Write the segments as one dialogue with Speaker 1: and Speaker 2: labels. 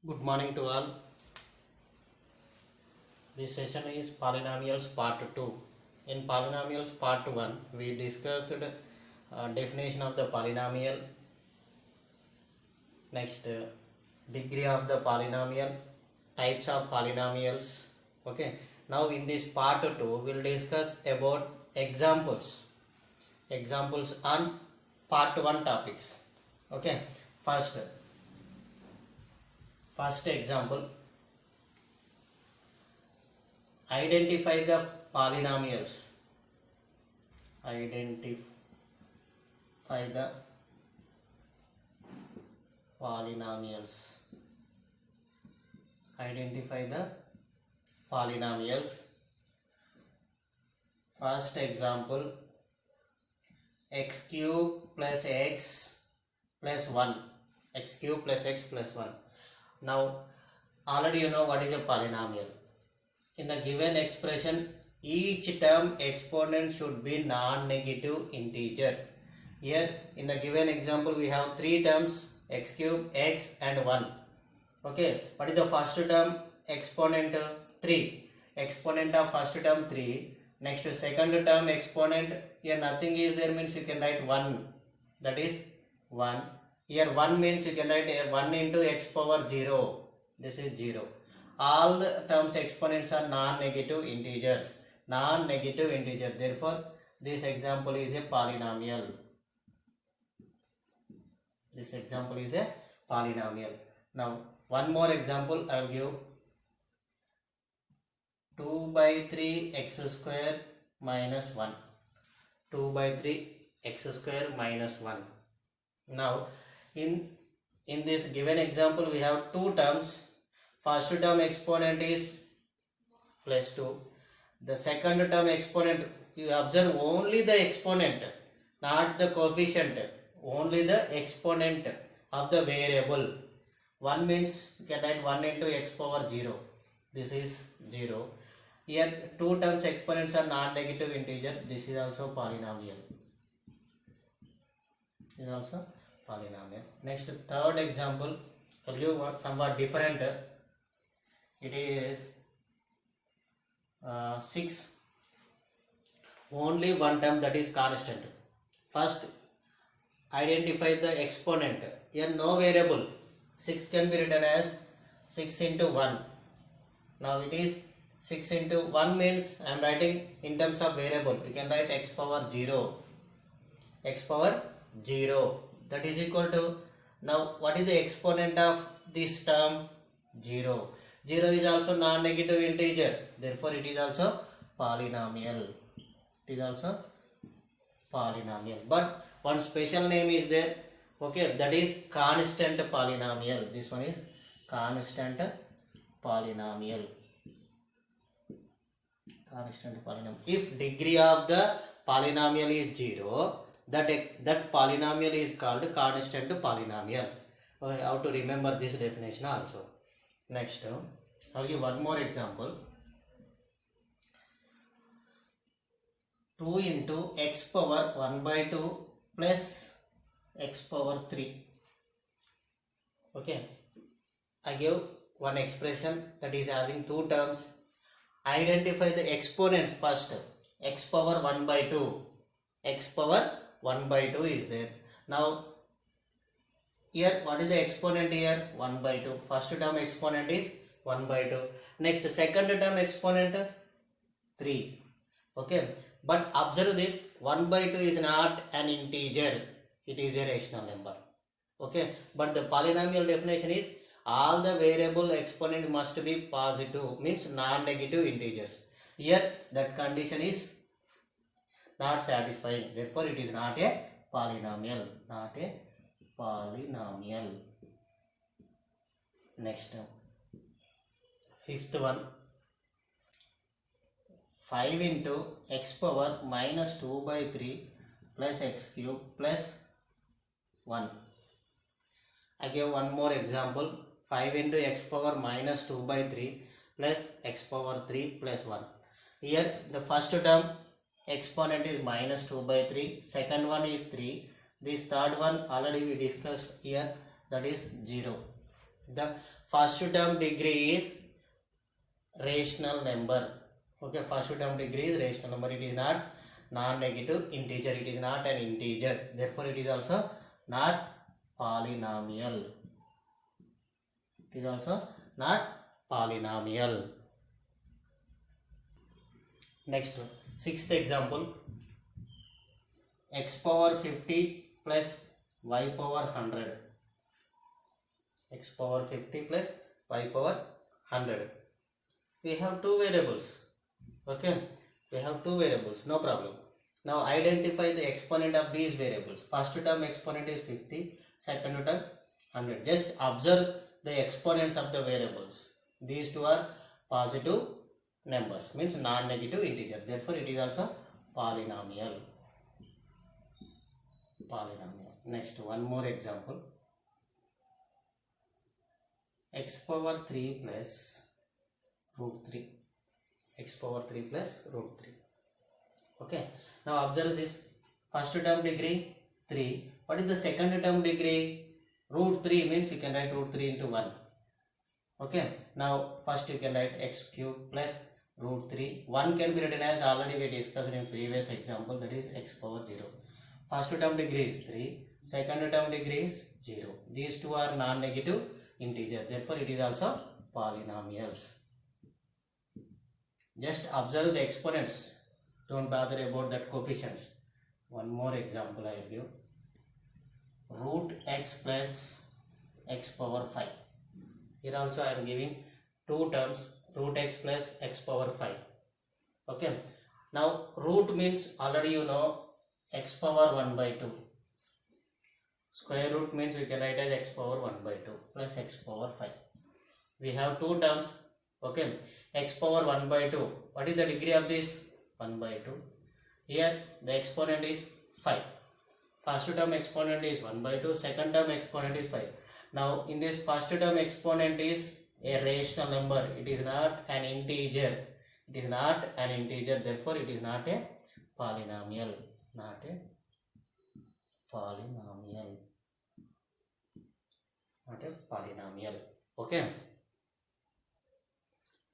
Speaker 1: Good morning to all. This session is polynomials part 2. In polynomials part 1, we discussed definition of the polynomial, next degree of the polynomial, types of polynomials. Okay. Now in this part 2, we will discuss about examples on part 1 topics. Okay. First example, identify the polynomials. Identify the polynomials. Identify the polynomials. First example, x cube plus x plus 1. X cube plus x plus 1. Now, already you know what is a polynomial. In the given expression, each term exponent should be non-negative integer. Here, in the given example, we have three terms, x cube, x and 1. Okay, what is the first term? Exponent 3. Exponent of first term 3. Next, second term exponent, here nothing is there means you can write 1. That is 1. Here 1 means you can write 1 into x power 0. This is 0. All the terms exponents are non-negative integers. Non-negative integer. Therefore, this example is a polynomial. This example is a polynomial. Now, one more example I will give. 2 by 3 x square minus 1. 2 by 3 x square minus 1. Now, in this given example, we have two terms. First term exponent is plus 2. The second term exponent, you observe only the exponent, not the coefficient. Only the exponent of the variable. 1 means you can write 1 into x power 0. This is 0. Here two terms exponents are non-negative integer. This is also polynomial. This is also polynomial. Next, third example, I'll give somewhat different. It is 6. Only one term, that is constant. First, identify the exponent. Here no variable. 6 can be written as 6 into 1. Now it is 6 into 1 means I am writing in terms of variable. You can write x power 0. X power 0. That is equal to, now what is the exponent of this term? 0. 0 is also non-negative integer. Therefore, it is also polynomial. It is also polynomial. But one special name is there. Okay, that is constant polynomial. This one is constant polynomial. Constant polynomial. If degree of the polynomial is 0, that polynomial is called constant polynomial. Okay, how to remember this definition also. Next, I will give one more example. 2 into x power 1 by 2 plus x power 3. Okay, I give one expression that is having two terms. Identify the exponents first. X power 1 by 2. X power 1 by 2 is there. Now, here what is the exponent here? 1 by 2. First term exponent is 1 by 2. Next, second term exponent 3. Okay. But observe this, 1 by 2 is not an integer. It is a rational number. Okay. But the polynomial definition is all the variable exponent must be positive, means non-negative integers. Here that condition is not satisfying. Therefore, it is not a polynomial. Not a polynomial. Next, fifth one, 5 into x power minus 2 by 3 plus x cube plus 1. I give one more example. 5 into x power minus 2 by 3 plus x power 3 plus 1. Here the first term exponent is minus 2 by 3. Second one is 3. This third one already we discussed here, that is 0. The first term degree is rational number. Okay, first term degree is rational number. It is not non-negative integer. It is not an integer. Therefore, it is also not polynomial. It is also not polynomial. Next, sixth example. X power 50 plus y power 100. X power 50 plus y power 100. We have two variables. Okay, we have two variables, no problem. Now identify the exponent of these variables. First term exponent is 50, second term 100. Just observe the exponents of the variables. These two are positive numbers, means non-negative integers. Therefore, it is also polynomial. Next, one more example. X power 3 plus root 3. X power 3 plus root 3. Okay. Now observe this. First term degree 3. What is the second term degree? Root 3 means you can write root 3 into 1. Okay. Now first you can write x cube plus root 3. 1 can be written as already we discussed in previous example, that is x power 0. First term degree is 3. Second term degree is 0. These two are non-negative integer. Therefore, it is also polynomials. Just observe the exponents. Don't bother about that coefficients. One more example I will give. Root x plus x power 5. Here also I am giving two terms, root x plus x power 5. Okay. Now root means already you know x power 1 by 2. Square root means we can write as x power 1 by 2 plus x power 5. We have two terms. Okay. X power 1 by 2. What is the degree of this? 1 by 2. Here the exponent is 5. First term exponent is 1 by 2. Second term exponent is 5. Now in this first term exponent is a rational number. It is not an integer. It is not an integer. Therefore, it is not a polynomial. Not a polynomial. Not a polynomial. Okay.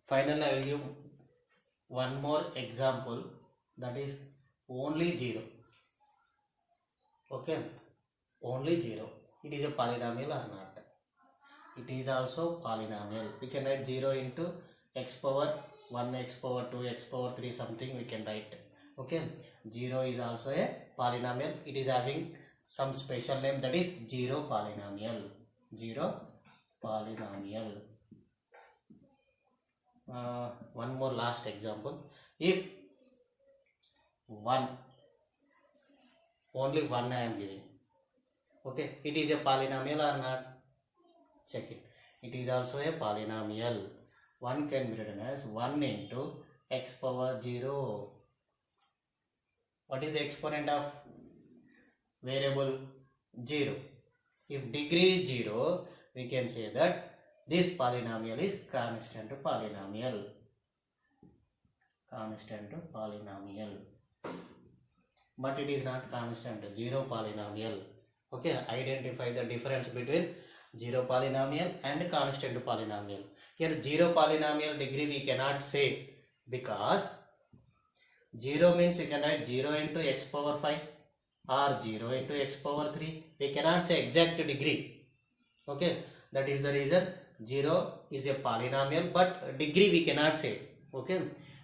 Speaker 1: Finally, I will give one more example, that is only 0. Okay. Only 0. It is a polynomial or not? It is also polynomial. We can write 0 into x power 1, x power 2, x power 3 something we can write. Okay. 0 is also a polynomial. It is having some special name, that is 0 polynomial. 0 polynomial. One more last example. If 1, only 1 I am giving. Okay. It is a polynomial or not? Check it. It is also a polynomial. 1 can be written as 1 into x power 0. What is the exponent of variable 0? If degree is 0, we can say that this polynomial is constant polynomial. Constant polynomial. But it is not constant, 0 polynomial. Okay, identify the difference between 0 polynomial and constant polynomial. Here 0 polynomial degree we cannot say, because 0 means you can write 0 into x power 5 or 0 into x power 3. We cannot say exact degree. Okay, that is the reason 0 is a polynomial, but degree we cannot say. Okay,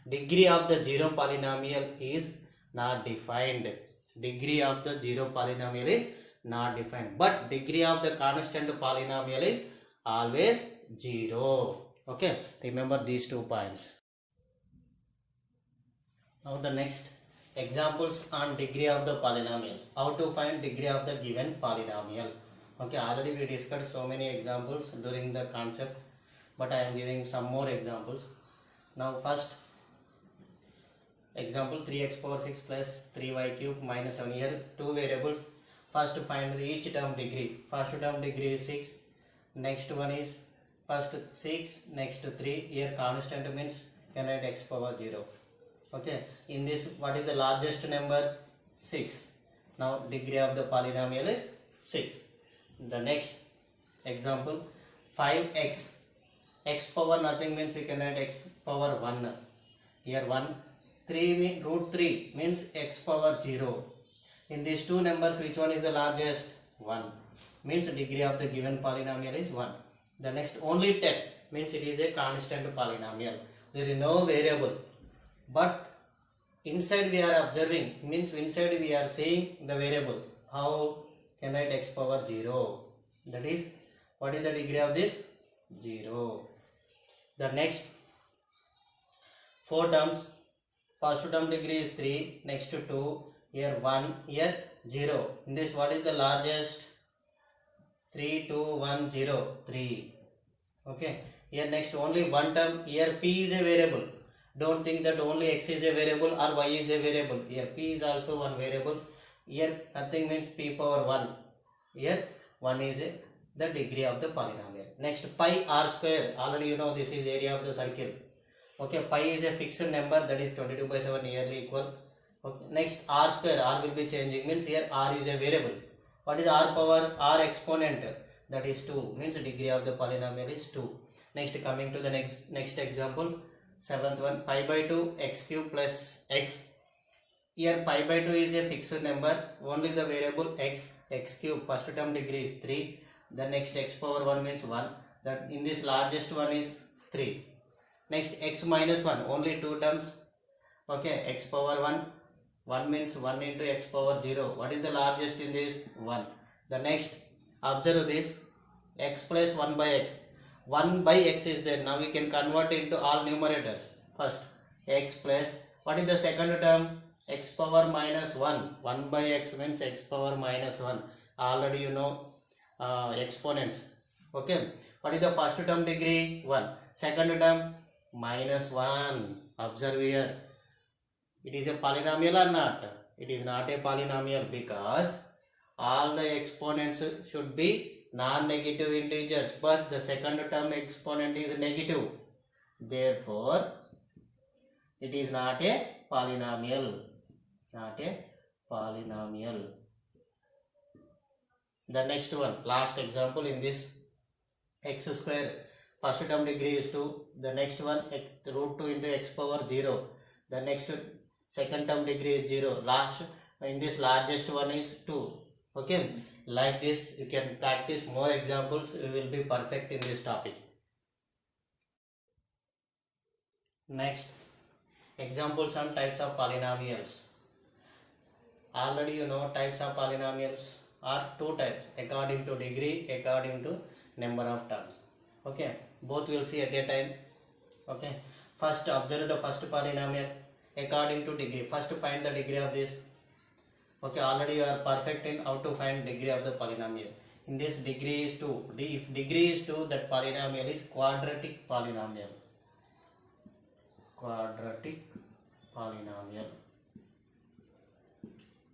Speaker 1: degree of the 0 polynomial is not defined. Degree of the 0 polynomial is not defined, but degree of the constant polynomial is always 0. Okay, remember these 2 points. Now the next examples on degree of the polynomials. How to find degree of the given polynomial. Okay, already we discussed so many examples during the concept, but I am giving some more examples. Now first example, 3x power 6 plus 3y cube minus 7. Here 2 variables. First find each term degree. First term degree is 6. Next one is first 6, next 3. Here constant means can write x power 0. Okay. In this, what is the largest number? 6. Now degree of the polynomial is 6. The next example, 5x. X power nothing means we can write x power 1. Here 1. 3 mean root 3 means x power 0. In these two numbers, which one is the largest? 1. Means degree of the given polynomial is 1. The next only 10 means it is a constant polynomial. There is no variable. But inside we are observing, means inside we are seeing the variable. How can I write x power 0? That is, what is the degree of this? 0. The next 4 terms. First term degree is 3, next to 2, here 1, here 0. In this, what is the largest? 3, 2, 1, 0, 3. Okay. Here next only one term, here p is a variable. Don't think that only x is a variable or y is a variable. Here p is also one variable. Here nothing means p power 1. Here 1 is the degree of the polynomial. Next pi r square. Already you know this is area of the circle. Okay, pi is a fixed number, that is 22/7 nearly equal. Okay. Next r square, r will be changing, means here r is a variable. What is r power? R exponent, that is 2, means degree of the polynomial is 2. Next, coming to the next example, 7th one, pi by 2 x cube plus x. Here pi by 2 is a fixed number, only the variable x cube, first term degree is 3, the next x power 1 means 1, that in this largest one is 3. Next x minus 1, only 2 terms. Okay, x power 1 means 1 into x power 0. What is the largest in this? 1. The next, observe this, x plus 1 by x. 1 by x is there. Now we can convert into all numerators. First, x plus, what is the second term? X power minus 1. 1 by x means x power minus 1. Already you know exponents. Okay. What is the first term degree? 1. Second term? Minus 1. Observe here. It is a polynomial or not? It is not a polynomial because all the exponents should be non-negative integers, but the second term exponent is negative. Therefore, it is not a polynomial. Not a polynomial. The next one, last example in this, x square. First term degree is 2. The next one, x root 2 into x power 0. The next second term degree is 0. Last, in this largest one is 2. Okay. Like this, you can practice more examples. You will be perfect in this topic. Next, examples on types of polynomials. Already you know types of polynomials are 2 types, according to degree, according to number of terms. Okay, both will see at a time. Okay, first observe the first polynomial according to degree. First find the degree of this. Okay, already you are perfect in how to find degree of the polynomial. In this, degree is 2. If degree is 2, that polynomial is quadratic polynomial. Quadratic polynomial.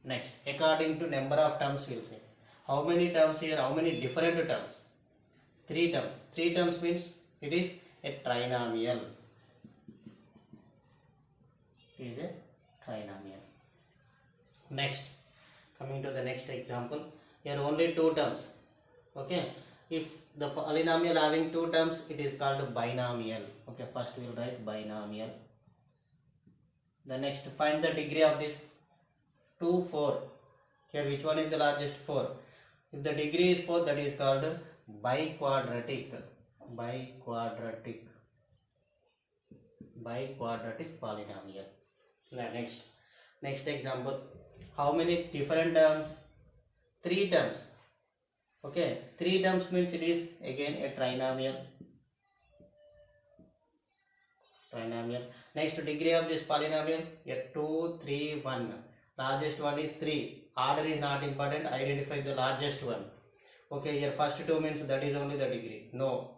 Speaker 1: Next, according to number of terms, we will say. How many terms here? How many different terms? 3 terms. 3 terms means it is a trinomial. It is a trinomial. Next, coming to the next example, here only 2 terms. Okay, if the polynomial having 2 terms, it is called binomial. Okay, first we will write binomial. The next, find the degree of this. 2, 4. Here which one is the largest? 4. If the degree is 4, that is called biquadratic. Biquadratic polynomial. Next example. How many different terms? 3 terms. Okay, 3 terms means it is again a trinomial. Next, degree of this polynomial, here 2, 3, 1. Largest one is 3. Order is not important. Identify the largest one. Okay, here first 2 means that is only the degree. No.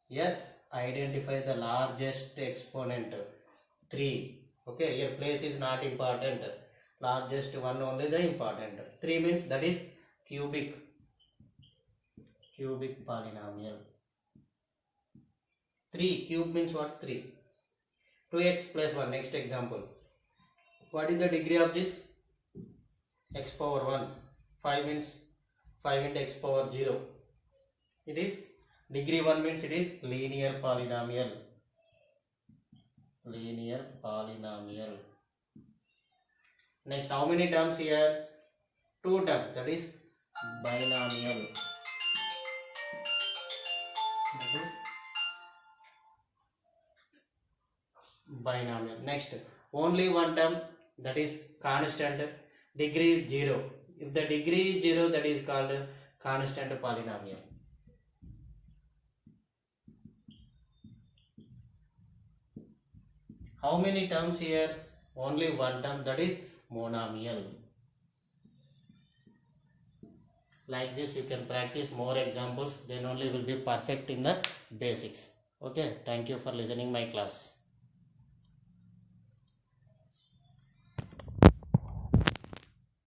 Speaker 1: Here identify the largest exponent. 3. Okay, here place is not important. Largest one only the important. 3 means that is cubic polynomial. 3 cube means what? 3. 2x plus 1. Next example. What is the degree of this? X power 1. 5 means 5 into x power 0. It is Degree 1 means it is linear polynomial. Linear polynomial. Next, how many terms here? 2 terms, that is binomial. That is binomial. Next, only one term, that is constant. Degree is 0. If the degree is 0, that is called constant polynomial. How many terms here? Only one term, that is monomial. Like this you can practice more examples, then only will be perfect in the basics. Okay, thank you for listening my class.